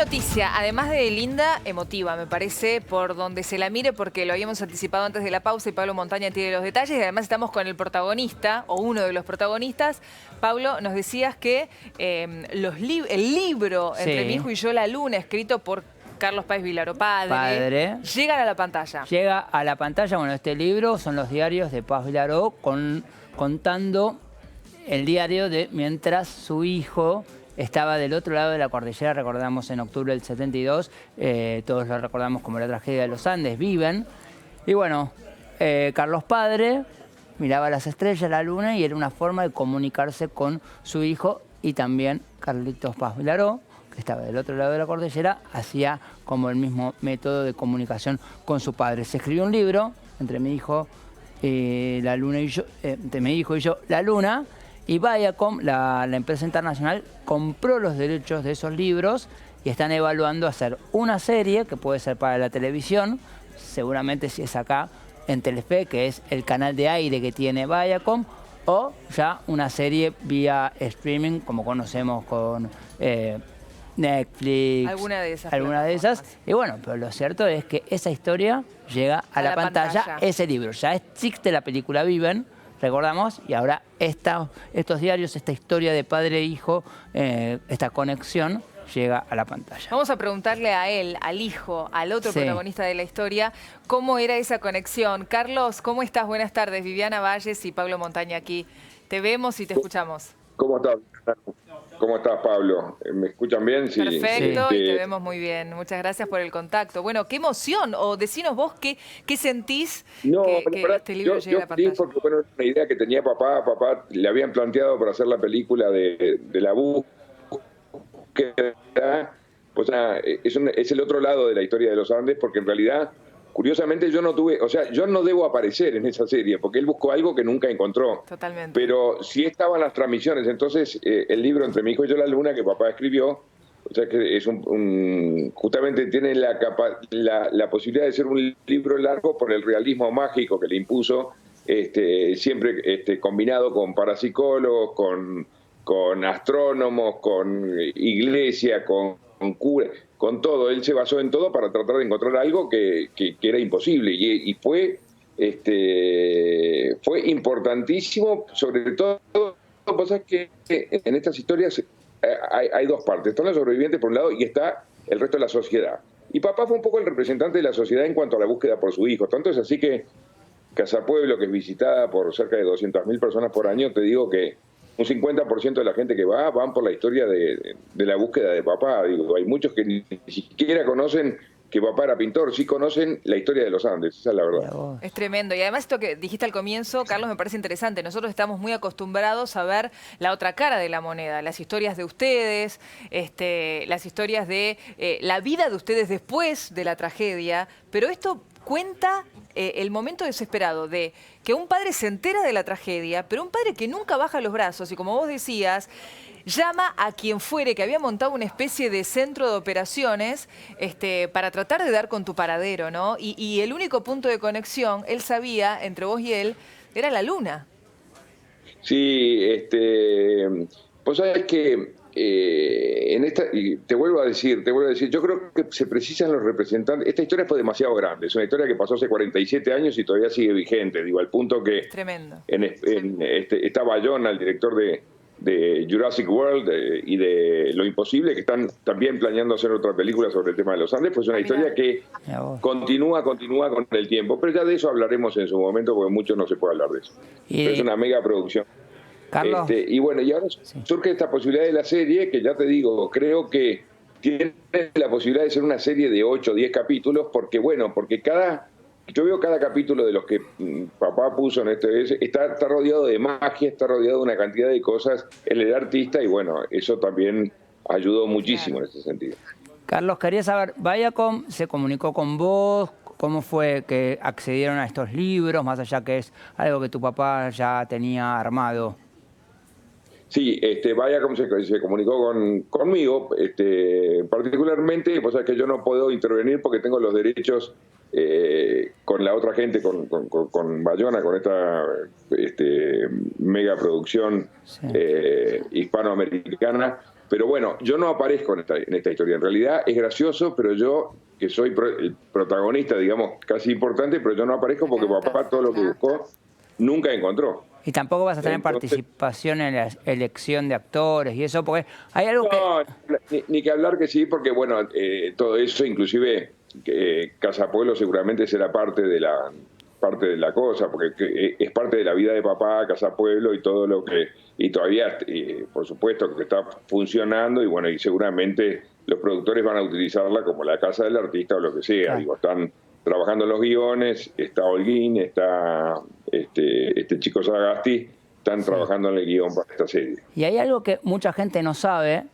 Noticia, además de linda, emotiva, me parece, por donde se la mire, porque lo habíamos anticipado antes de la pausa y Pablo Montaña tiene los detalles. Y además estamos con el protagonista, o uno de los protagonistas. Pablo, nos decías que el libro Entre mi hijo y yo, la luna, escrito por Carlos Páez Vilaró, padre, llegan a la pantalla. Llega a la pantalla, bueno, este libro son los diarios de Páez Vilaró contando el diario de mientras su hijo estaba del otro lado de la cordillera. Recordamos en octubre del 72, todos lo recordamos como la tragedia de los Andes, viven. Y bueno, Carlos padre miraba las estrellas, la luna, y era una forma de comunicarse con su hijo. Y también Carlitos Páez Vilaró, que estaba del otro lado de la cordillera, hacía como el mismo método de comunicación con su padre. Se escribió un libro, Entre mi hijo la luna y yo, Entre mi hijo y yo, la luna. Y Viacom, la empresa internacional, compró los derechos de esos libros y están evaluando hacer una serie que puede ser para la televisión, seguramente si es acá en Telefe, que es el canal de aire que tiene Viacom, o ya una serie vía streaming, como conocemos con Netflix. Alguna de esas. Y bueno, pero lo cierto es que esa historia llega a la pantalla, ese libro. Ya existe la película Viven, recordamos, y ahora estos diarios, esta historia de padre e hijo, esta conexión, llega a la pantalla. Vamos a preguntarle a él, al hijo, al otro protagonista de la historia, cómo era esa conexión. Carlos, ¿cómo estás? Buenas tardes. Viviana Valles y Pablo Montaña aquí. Te vemos y te escuchamos. ¿Cómo estás? ¿Cómo estás, Pablo? ¿Me escuchan bien? Sí. Perfecto, y te vemos muy bien. Muchas gracias por el contacto. Bueno, qué emoción, o decinos vos qué sentís que este libro llegue a la pantalla. Porque, bueno, una idea que tenía papá le habían planteado para hacer la película de la búsqueda. O sea, es el otro lado de la historia de los Andes, porque en realidad, curiosamente, yo no debo aparecer en esa serie, porque él buscó algo que nunca encontró. Totalmente. Pero sí estaban las transmisiones. Entonces, el libro Entre mi hijo y yo, la luna, que papá escribió, o sea que es justamente tiene la posibilidad de ser un libro largo por el realismo mágico que le impuso, siempre combinado con parapsicólogos, con astrónomos, con iglesia, con cura, con todo. Él se basó en todo para tratar de encontrar algo que era imposible, y fue importantísimo. Sobre todo, cosas que en estas historias hay dos partes. Están los sobrevivientes por un lado y está el resto de la sociedad. Y papá fue un poco el representante de la sociedad en cuanto a la búsqueda por su hijo. Tanto es así que Casa Pueblo, que es visitada por cerca de 200.000 personas por año, te digo que un 50% de la gente que van por la historia de la búsqueda de papá. Digo, hay muchos que ni siquiera conocen que papá era pintor, sí conocen la historia de los Andes, esa es la verdad. Es tremendo. Y además esto que dijiste al comienzo, Carlos, me parece interesante. Nosotros estamos muy acostumbrados a ver la otra cara de la moneda, las historias de ustedes, las historias de la vida de ustedes después de la tragedia, pero esto cuenta el momento desesperado de que un padre se entera de la tragedia, pero un padre que nunca baja los brazos y, como vos decías, llama a quien fuere, que había montado una especie de centro de operaciones para tratar de dar con tu paradero, ¿no? Y el único punto de conexión, él sabía, entre vos y él, era la luna. Sí, vos sabés que y te vuelvo a decir, yo creo que se precisan los representantes. Esta historia fue demasiado grande, es una historia que pasó hace 47 años y todavía sigue vigente, digo, al punto que tremendo. Está Bayona, el director de Jurassic World y de Lo Imposible, que están también planeando hacer otra película sobre el tema de los Andes. Pues es una historia que continúa con el tiempo, pero ya de eso hablaremos en su momento, porque mucho no se puede hablar de eso. Pero es una mega producción. Carlos. Y bueno, y ahora surge esta posibilidad de la serie, que ya te digo, creo que tiene la posibilidad de ser una serie de 8 o 10 capítulos, porque yo veo cada capítulo de los que papá puso en está rodeado de magia, está rodeado de una cantidad de cosas. Él era artista y bueno, eso también ayudó muchísimo en ese sentido. Carlos, quería saber, Viacom se comunicó con vos, ¿cómo fue que accedieron a estos libros, más allá que es algo que tu papá ya tenía armado? Sí, Viacom se comunicó conmigo, particularmente, pues es que yo no puedo intervenir porque tengo los derechos con la otra gente, con Bayona, con esta mega producción hispanoamericana. Pero bueno, yo no aparezco en esta historia. En realidad es gracioso, pero yo, que soy el protagonista, digamos, casi importante, pero yo no aparezco porque papá todo lo que buscó nunca encontró. Y tampoco vas a tener participación en la elección de actores y eso, porque hay algo no, ni que hablar que sí, porque bueno, todo eso, inclusive Casa Pueblo seguramente será parte de la cosa, porque es parte de la vida de papá, Casa Pueblo y todo lo que, y todavía, por supuesto, que está funcionando, y bueno, y seguramente los productores van a utilizarla como la casa del artista o lo que sea. Claro. Digo, están trabajando en los guiones, está Holguín, está este chico Sagasti, están trabajando en el guión para esta serie. Y hay algo que mucha gente no sabe,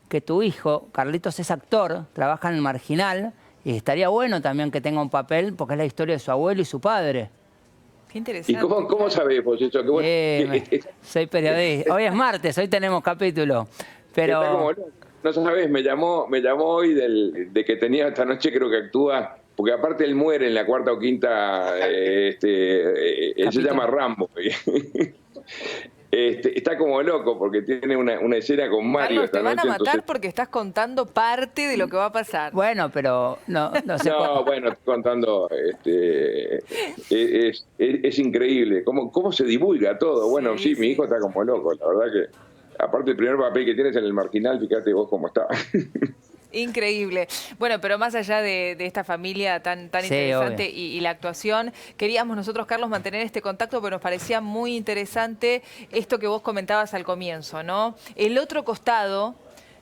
que tu hijo, Carlitos, es actor, trabaja en El Marginal, y estaría bueno también que tenga un papel, porque es la historia de su abuelo y su padre. Qué interesante. ¿Y cómo sabés vos eso? Soy periodista. Hoy es martes, hoy tenemos capítulo. Pero... no sabés, me llamó hoy de que tenía esta noche, creo que actúa, porque aparte él muere en la cuarta o quinta, él se llama Rambo. Está como loco porque tiene una escena con Mario. Carlos, te van a matar porque estás contando parte de lo que va a pasar. Bueno, pero no sé. No, bueno, estoy contando, es increíble cómo se divulga todo. Bueno, sí, mi hijo está como loco, la verdad que, aparte el primer papel que tienes en El Marginal, fíjate vos cómo está. Increíble. Bueno, pero más allá de esta familia tan interesante y la actuación, queríamos nosotros, Carlos, mantener este contacto porque nos parecía muy interesante esto que vos comentabas al comienzo, ¿no? El otro costado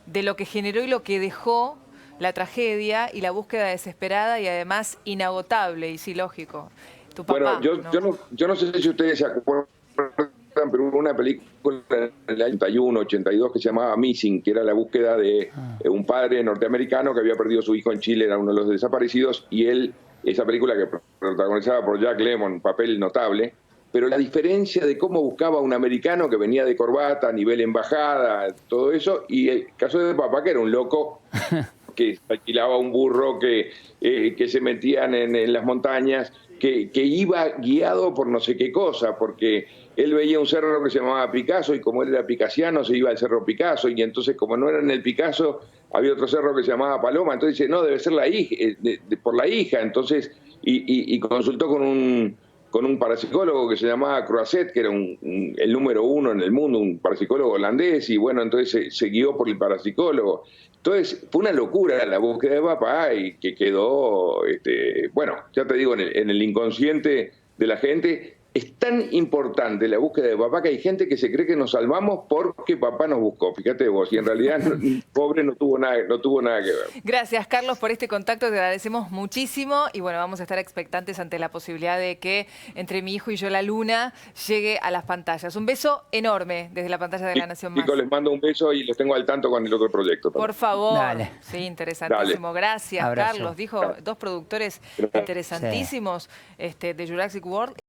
de lo que generó y lo que dejó la tragedia y la búsqueda desesperada y además inagotable, y sí, lógico. Tu papá, bueno, yo no sé si ustedes se acuerdan, pero hubo una película en el año 81, 82 que se llamaba Missing, que era la búsqueda de un padre norteamericano que había perdido a su hijo en Chile, era uno de los desaparecidos, y esa película que protagonizada por Jack Lemmon, un papel notable, pero la diferencia de cómo buscaba un americano que venía de corbata, a nivel embajada, todo eso, y el caso de papá, que era un loco que alquilaba un burro, que se metían en las montañas, que iba guiado por no sé qué cosa, porque él veía un cerro que se llamaba Picasso y como él era picasiano se iba al cerro Picasso, y entonces como no era en el Picasso había otro cerro que se llamaba Paloma, entonces dice, no, debe ser la hija, por la hija, entonces y consultó con un parapsicólogo que se llamaba Croiset, que era el número 1 en el mundo, un parapsicólogo holandés, y bueno, entonces se guió por el parapsicólogo. Entonces fue una locura la búsqueda de papá y que quedó, bueno, ya te digo, en el inconsciente de la gente. Es tan importante la búsqueda de papá que hay gente que se cree que nos salvamos porque papá nos buscó. Fíjate vos, y en realidad pobre no tuvo nada que ver. Gracias, Carlos, por este contacto, te agradecemos muchísimo y bueno, vamos a estar expectantes ante la posibilidad de que Entre mi hijo y yo la luna llegue a las pantallas. Un beso enorme desde la pantalla de La Nación Más. Chicos, les mando un beso y los tengo al tanto con el otro proyecto también. Por favor. Dale. Sí, interesantísimo. Dale. Gracias, Abrazo. Carlos. Dijo dos productores interesantísimos de Jurassic World.